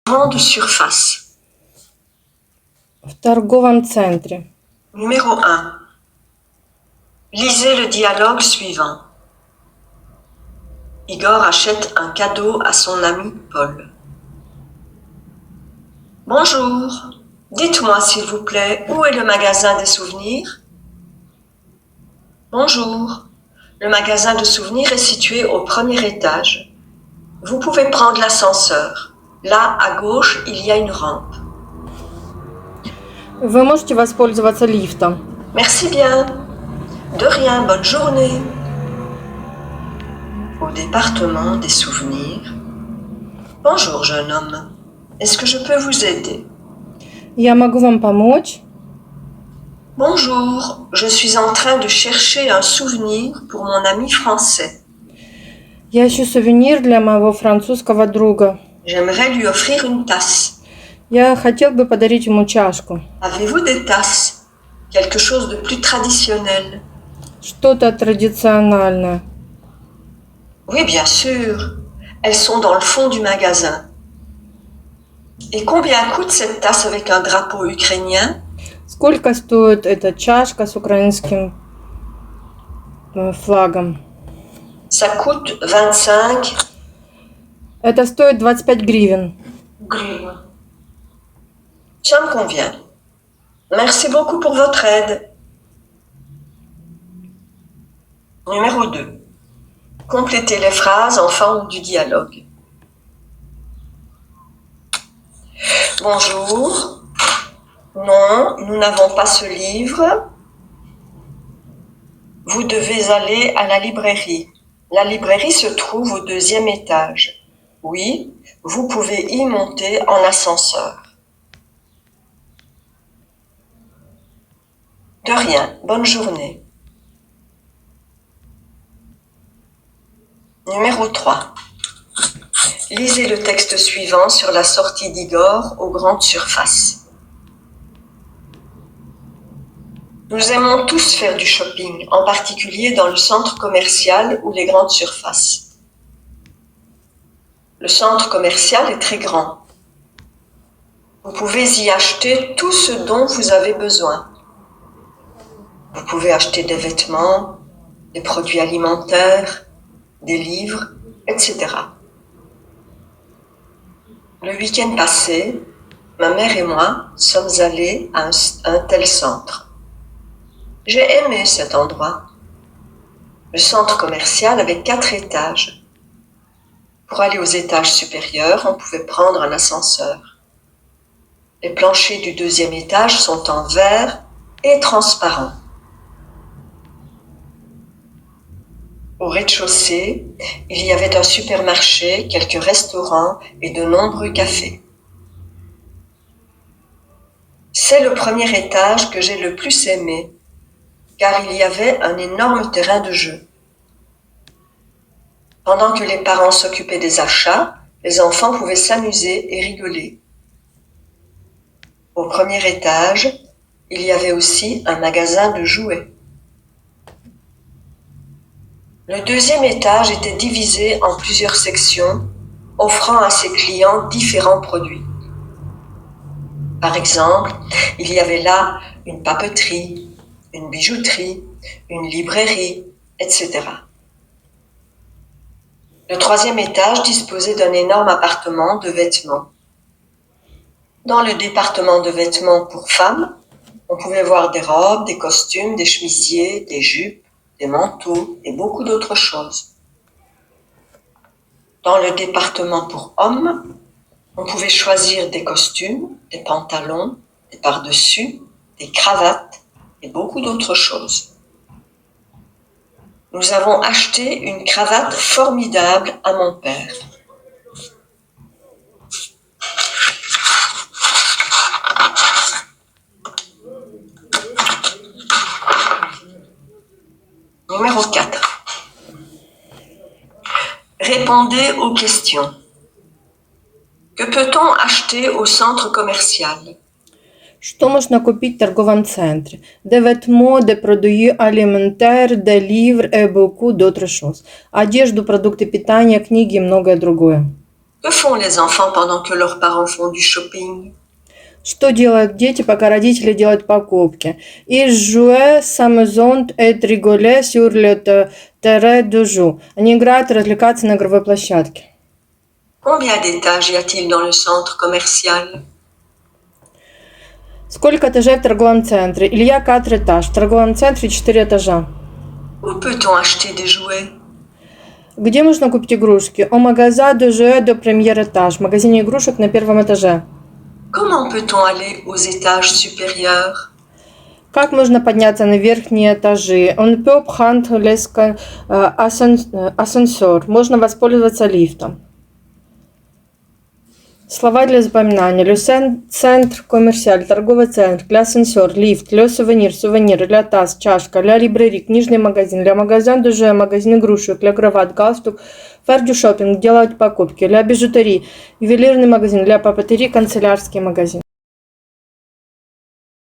Grande surface. В торговом центре. Numéro 1. Lisez le dialogue suivant. Igor achète un cadeau à son ami Paul. Bonjour, dites-moi s'il vous plaît, où est le magasin des souvenirs? Bonjour, le magasin de souvenirs est situé au premier étage. Vous pouvez prendre l'ascenseur. Là, à gauche, il y a une rampe. Вы можете воспользоваться лифтом. Merci bien. De rien, bonne journée. Au département des souvenirs. Bonjour, jeune homme. Est-ce que je peux vous aider? Я могу вам помочь? Bonjour, je suis en train de chercher un souvenir pour mon ami français. Я ищу сувенир для моего французского друга. J'aimerais lui offrir une tasse. Я хотел бы подарить ему чашку. Avez-vous des tasses? Quelque chose de plus traditionnel? Что-то традиционное. Oui, bien sûr. Elles sont dans le fond du magasin. Et combien coûte cette tasse avec un drapeau ukrainien? Сколько стоит эта чашка с украинским флагом? Ça coûte 25 Это стоит 25 гривен. gривен. Ça me convient. Merci beaucoup pour votre aide. Numéro 2. Complétez les phrases en forme du dialogue. Bonjour. Non, nous n'avons pas ce livre. Vous devez aller à la librairie. La librairie se trouve au 2e étage. Oui, vous pouvez y monter en ascenseur. De rien, bonne journée. Numéro 3. Lisez le texte suivant sur la sortie d'Igor aux grandes surfaces. Nous aimons tous faire du shopping, en particulier dans le centre commercial ou les grandes surfaces. Le centre commercial est très grand. Vous pouvez y acheter tout ce dont vous avez besoin. Vous pouvez acheter des vêtements, des produits alimentaires, des livres, etc. Le week-end passé, ma mère et moi sommes allés à un tel centre. J'ai aimé cet endroit. Le centre commercial avait 4 étages. Pour aller aux étages supérieurs, on pouvait prendre un ascenseur. Les planchers du 2e étage sont en verre et transparents. Au rez-de-chaussée, il y avait un supermarché, quelques restaurants et de nombreux cafés. C'est le premier étage que j'ai le plus aimé, car il y avait un énorme terrain de jeu. Pendant que les parents s'occupaient des achats, les enfants pouvaient s'amuser et rigoler. Au premier étage, il y avait aussi un magasin de jouets. Le 2e étage était divisé en plusieurs sections, offrant à ses clients différents produits. Par exemple, il y avait là une papeterie, une bijouterie, une librairie, etc. Le 3e étage disposait d'un énorme appartement de vêtements. Dans le département de vêtements pour femmes, on pouvait voir des robes, des costumes, des chemisiers, des jupes, des manteaux et beaucoup d'autres choses. Dans le département pour hommes, on pouvait choisir des costumes, des pantalons, des pardessus, des cravates et beaucoup d'autres choses. Nous avons acheté une cravate formidable à mon père. Numéro 4. Répondez aux questions. Que peut-on acheter au centre commercial? Що можна купити в торговому центрі? Де ветмо, де продают алиментер, де livres et beaucoup d'autres choses. Одежду, продукты питания, книги и многое другое. Que font les enfants pendant que leurs parents font du shopping? Что делают дети, пока родители делают покупки? Ils jouent, s'amusent et rigolent sur le terrain de jeu. Они играют и развлекаются на игровой площадке. Combien d'étages y a-t-il dans le centre commercial? Сколько этажей в торговом центре? Il y a 4 étages. В торговом центре 4 этажа. Où peut-on acheter des jouets? Где можно купить игрушки? Au magasin de jouets de premier étage. В магазине игрушек на первом этаже. Comment peut-on aller aux étages supérieurs? Как можно подняться на верхние этажи? On peut prendre l'ascenseur. Можно воспользоваться лифтом. Слова для запоминания. Le centre commercial, торговый центр, l'ascenseur, лифт, le souvenir, сувенир, la tasse, чашка, la librairie, книжный магазин, le magasin de jouets, магазин игрушек, la cravate, галстук, faire du shopping, делать покупки, la bijouterie, ювелирный магазин, la papeterie, канцелярский магазин.